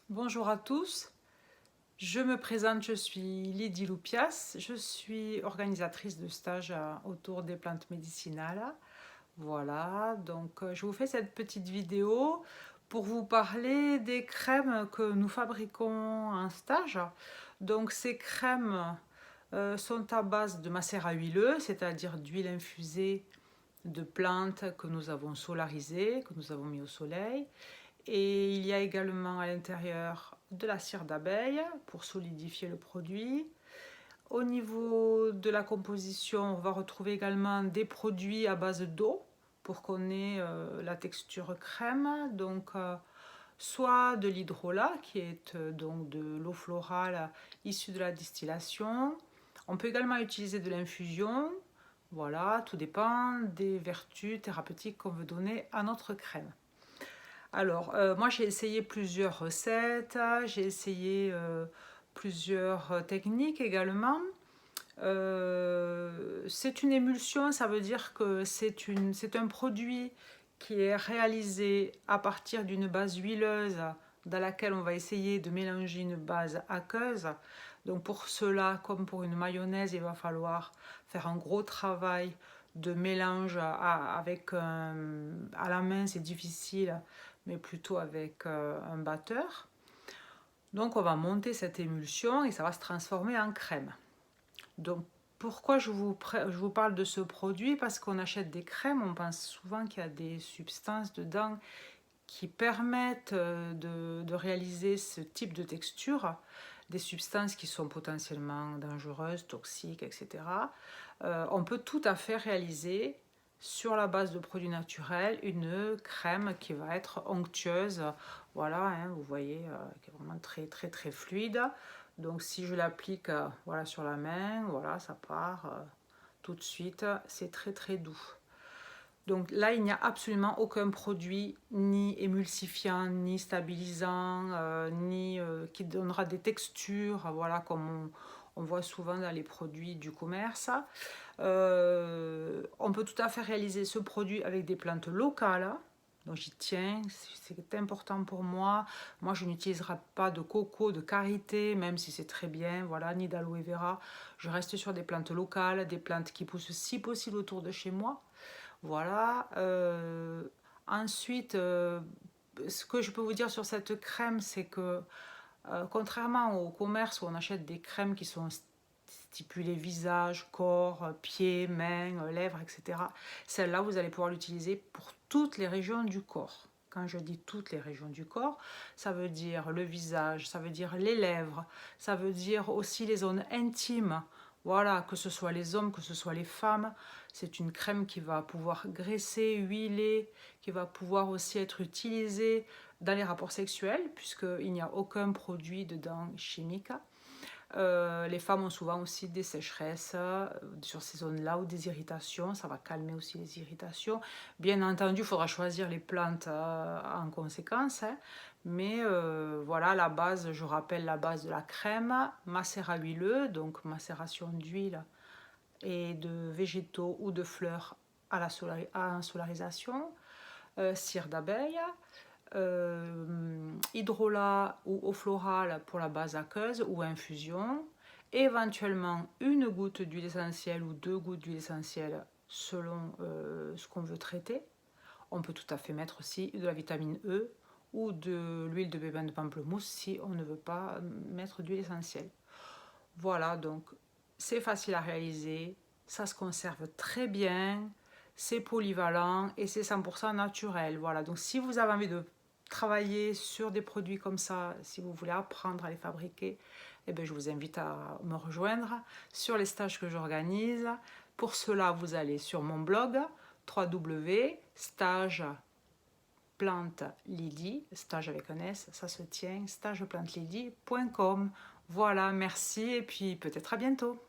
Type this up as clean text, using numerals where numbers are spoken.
Bonjour à tous, je me présente, je suis Lydie Loupias, je suis organisatrice de stages autour des plantes médicinales. Voilà, donc je vous fais cette petite vidéo pour vous parler des crèmes que nous fabriquons en stage. Donc ces crèmes sont à base de macérat huileux, c'est-à-dire d'huile infusée de plantes que nous avons solarisées, que nous avons mis au soleil. Et il y a également à l'intérieur de la cire d'abeille pour solidifier le produit. Au niveau de la composition, on va retrouver également des produits à base d'eau pour qu'on ait la texture crème. Donc, soit de l'hydrolat qui est donc de l'eau florale issue de la distillation. On peut également utiliser de l'infusion. Voilà, tout dépend des vertus thérapeutiques qu'on veut donner à notre crème. Alors, moi j'ai essayé plusieurs recettes, j'ai essayé plusieurs techniques également. C'est une émulsion, ça veut dire que c'est un produit qui est réalisé à partir d'une base huileuse dans laquelle on va essayer de mélanger une base aqueuse. Donc pour cela, comme pour une mayonnaise, il va falloir faire un gros travail de mélange avec à la main, c'est difficile, mais plutôt avec un batteur. Donc on va monter cette émulsion et ça va se transformer en crème. Donc pourquoi je vous parle de ce produit? Parce qu'on achète des crèmes, on pense souvent qu'il y a des substances dedans qui permettent de réaliser ce type de texture, des substances qui sont potentiellement dangereuses, toxiques, etc. On peut tout à fait réaliser sur la base de produits naturels une crème qui va être onctueuse, voilà, hein, vous voyez, qui est vraiment très très très fluide. Donc si je l'applique voilà, sur la main, voilà, ça part tout de suite, c'est très très doux. Donc là, il n'y a absolument aucun produit ni émulsifiant, ni stabilisant, ni qui donnera des textures, voilà, comme on voit souvent dans les produits du commerce. On peut tout à fait réaliser ce produit avec des plantes locales. Donc j'y tiens, c'est important pour moi. Moi, je n'utiliserai pas de coco, de karité, même si c'est très bien, voilà, ni d'aloe vera. Je reste sur des plantes locales, des plantes qui poussent si possible autour de chez moi. Voilà. Ensuite, ce que je peux vous dire sur cette crème, c'est que contrairement au commerce où on achète des crèmes qui sont stipulées visage, corps, pieds, mains, lèvres, etc., celle-là, vous allez pouvoir l'utiliser pour toutes les régions du corps. Quand je dis toutes les régions du corps, ça veut dire le visage, ça veut dire les lèvres, ça veut dire aussi les zones intimes. Voilà, que ce soit les hommes, que ce soit les femmes, c'est une crème qui va pouvoir graisser, huiler, qui va pouvoir aussi être utilisée dans les rapports sexuels, puisqu'il n'y a aucun produit dedans chimique. Les femmes ont souvent aussi des sécheresses sur ces zones-là ou des irritations. Ça va calmer aussi les irritations. Bien entendu, il faudra choisir les plantes en conséquence. Hein. Mais voilà, la base, je rappelle la base de la crème, macérat huileux, donc macération d'huile et de végétaux ou de fleurs à la solarisation, cire d'abeille, hydrolat ou eau florale pour la base aqueuse ou infusion, éventuellement une goutte d'huile essentielle ou deux gouttes d'huile essentielle selon ce qu'on veut traiter. On peut tout à fait mettre aussi de la vitamine E ou de l'huile de pépins de pamplemousse si on ne veut pas mettre d'huile essentielle. Voilà, donc c'est facile à réaliser, ça se conserve très bien, c'est polyvalent et c'est 100% naturel. Voilà, donc si vous avez envie de travailler sur des produits comme ça, si vous voulez apprendre à les fabriquer, eh bien, je vous invite à me rejoindre sur les stages que j'organise. Pour cela, vous allez sur mon blog www.stageplantelidy, stage avec un S, ça se tient, stageplantelidy.com. Voilà, merci et puis peut-être à bientôt.